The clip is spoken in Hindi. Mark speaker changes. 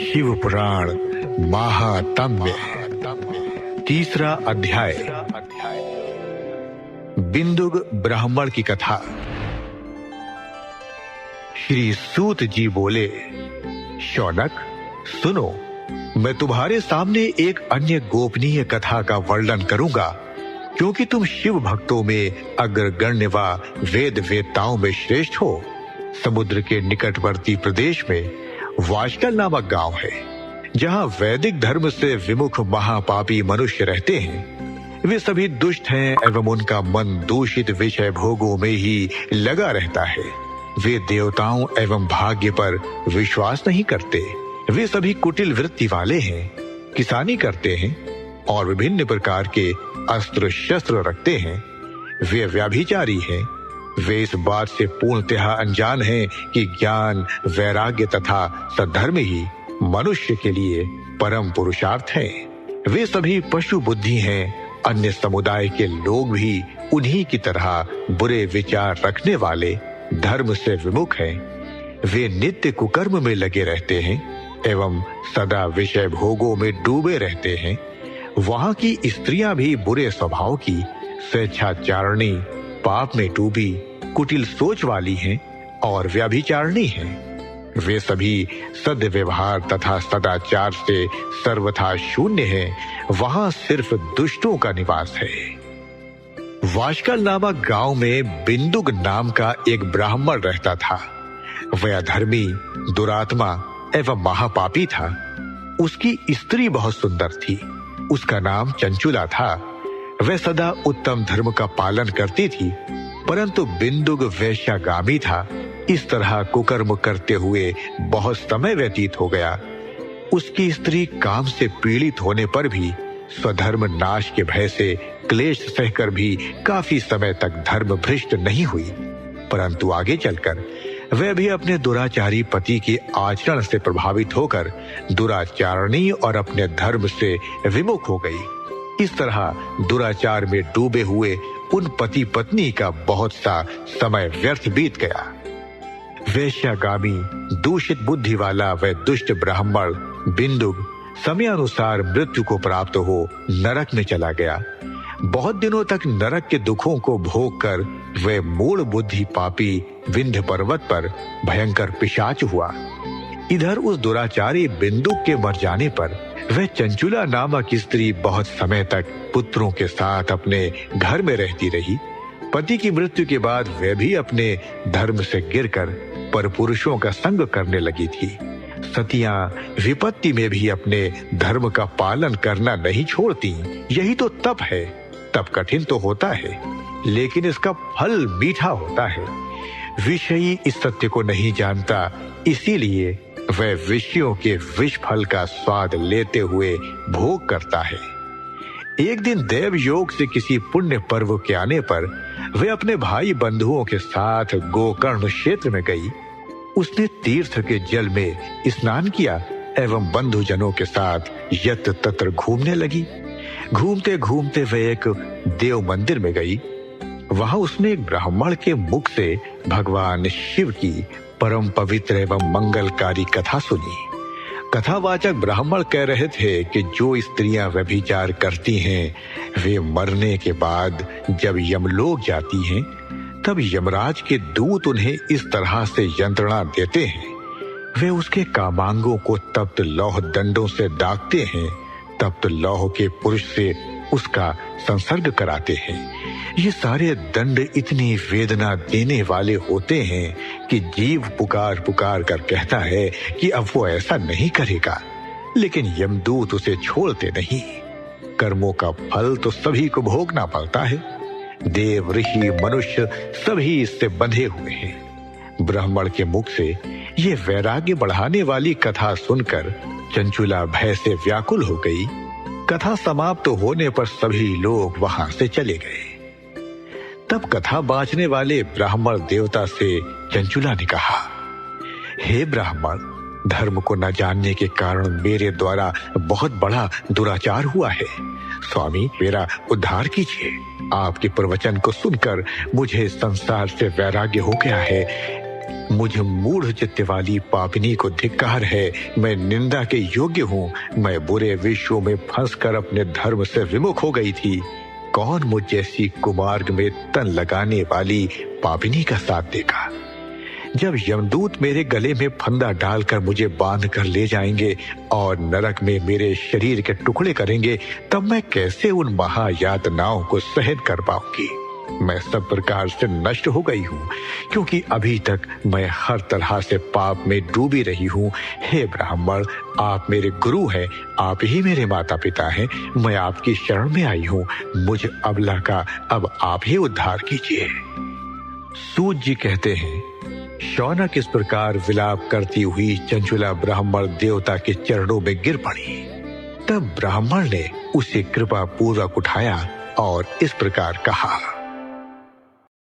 Speaker 1: शिव पुराण महात्म्य तीसरा अध्याय। बिंदुक ब्राह्मण की कथा। श्री सूत जी बोले, शौनक सुनो, मैं तुम्हारे सामने एक अन्य गोपनीय कथा का वर्णन करूंगा, क्योंकि तुम शिव भक्तों में अग्रगण्य व वेद वेत्ताओं में श्रेष्ठ हो। समुद्र के निकटवर्ती प्रदेश में वाशकल नामक गांव है, जहां वैदिक धर्म से विमुख महापापी मनुष्य रहते हैं। वे सभी दुष्ट हैं एवं उनका मन दूषित विषय भोगों में ही लगा रहता है। वे देवताओं एवं भाग्य पर विश्वास नहीं करते। वे सभी कुटिल वृत्ति वाले हैं, किसानी करते हैं और विभिन्न प्रकार के अस्त्र शस्त्र रखते हैं। वे व्यभिचारी हैं। वे इस बात से पूर्णतः अनजान हैं कि ज्ञान, वैराग्य तथा सद्धर्म ही मनुष्य के लिए परम पुरुषार्थ है। वे सभी पशु बुद्धि हैं। अन्य समुदाय के लोग भी उन्हीं की तरह बुरे विचार रखने वाले धर्म से विमुख हैं। वे नित्य कुकर्म में लगे रहते हैं एवं सदा विषय भोगों में डूबे रहते हैं। वहां की स्त्रियां भी बुरे स्वभाव की, स्वेच्छाचारणी, पाप में डूबी, कुटिल सोच वाली हैं और व्यभिचारिणी हैं। वे सभी सद्व्यवहार तथा सदाचार से सर्वथा शून्य हैं। वहां सिर्फ दुष्टों का निवास है। वाशकल नामक गांव में बिंदुक नाम का एक ब्राह्मण रहता था। वह अधर्मी, दुरात्मा एवं महापापी था। उसकी स्त्री बहुत सुंदर थी। उसका नाम चंचुला था। वह सदा उत्तम धर्म का पालन करती थी, परंतु बिंदुक वैश्यागामी था। इस तरह कुकर्म करते हुए बहुत समय व्यतीत हो गया। उसकी स्त्री काम से पीड़ित होने पर भी स्वधर्म नाश के भय से क्लेश सहकर भी काफी समय तक धर्म भ्रष्ट नहीं हुई, परंतु आगे चलकर वह भी अपने दुराचारी पति के आचरण से प्रभावित होकर दुराचारणी और अपने धर्म से विमुख हो गई। इस तरह दुराचार में डूबे हुए उन पति पत्नी का बहुत सा समय व्यर्थ बीत गया। वैश्यागामी, दूषित बुद्धि वाला वह दुष्ट ब्राह्मण बिंदुक समयानुसार मृत्यु को प्राप्त हो नरक में चला गया। बहुत दिनों तक नरक के दुखों को भोग कर वह मूढ़ बुद्धि पापी विंध्य पर्वत पर भयंकर पिशाच हुआ। इधर उस दुराचारी बिंदुक के मर जाने पर वह चंचुला नामक स्त्री बहुत समय तक पुत्रों के साथ अपने घर में रहती रही। पति की मृत्यु के बाद वह भी अपने धर्म से गिरकर परपुरुषों का संग करने लगी थी। सतियां विपत्ति में भी अपने धर्म का पालन करना नहीं छोड़ती। यही तो तप है। तप कठिन तो होता है, लेकिन इसका फल मीठा होता है। विषयी इस सत्य को नहीं जानता, इसीलिए वह विषयों के विष फल का स्वाद लेते हुए भोग करता है। एक दिन देव योग से किसी पुण्य पर्व के आने पर वह अपने भाई बंधुओं के साथ गोकर्ण क्षेत्र में गई। उसने तीर्थ के जल में स्नान किया एवं बंधुजनों के साथ यत्र तत्र घूमने लगी। घूमते घूमते वह एक देव मंदिर में गई। वहां उसने एक ब्राह्मण के मुख से भगवान शिव की परम पवित्र एवं मंगलकारी कथा सुनी। कथावाचक ब्राह्मण कह रहे थे कि जो स्त्रियां व्यभिचार करती हैं, वे मरने के बाद जब यमलोक जाती हैं, तब यमराज के दूत उन्हें इस तरह से यंत्रणा देते हैं। वे उसके कामांगों को तप्त लौह दंडों से दागते हैं। तप्त लौह के पुरुष से उसका संसर्ग कराते हैं। ये सारे दंड इतनी वेदना देने वाले होते हैं कि जीव पुकार पुकार कर कहता है कि अब वो ऐसा नहीं करेगा, लेकिन यमदूत उसे छोड़ते नहीं। कर्मों का फल तो सभी को भोगना पड़ता है। देव, ऋषि, मनुष्य सभी इससे बंधे हुए हैं। ब्राह्मण के मुख से ये वैराग्य बढ़ाने वाली कथा सुनकर चंचुला भय से व्याकुल हो गई। कथा समाप्त होने पर सभी लोग वहां से चले गए। तब कथा बांचने वाले ब्राह्मण देवता से चंचुला ने कहा, हे ब्राह्मण, धर्म को न जानने के कारण मेरे द्वारा बहुत बड़ा दुराचार हुआ है। स्वामी, मेरा उद्धार कीजिए। आपके प्रवचन को सुनकर मुझे संसार से वैराग्य हो गया है। मुझ मूढ़ चित्त वाली पापिनी को धिक्कार है। मैं निंदा के योग्य हूँ। मैं बुरे विश्व में फंसकर अपने धर्म से विमुख हो गई थी। कौन मुझ जैसी कुमार्ग में तन लगाने वाली पापिनी का साथ देगा? जब यमदूत मेरे गले में फंदा डालकर मुझे बांध कर ले जाएंगे और नरक में मेरे शरीर के टुकड़े करेंगे, तब मैं कैसे उन महायातनाओं को सहन कर पाऊंगी? मैं सब प्रकार से नष्ट हो गई हूँ, क्योंकि अभी तक मैं हर तरह से पाप में डूबी रही हूँ। हे ब्राह्मण, आप मेरे गुरु हैं, आप ही मेरे माता पिता हैं। मैं आपकी शरण में आई हूँ। मुझ अबला का अब आप ही उद्धार कीजिए। सूत जी कहते हैं, शौनक इस प्रकार विलाप करती हुई चंचुला ब्राह्मण देवता के चरणों में गिर पड़ी। तब ब्राह्मण ने उसे कृपा पूर्वक उठाया और इस प्रकार कहा,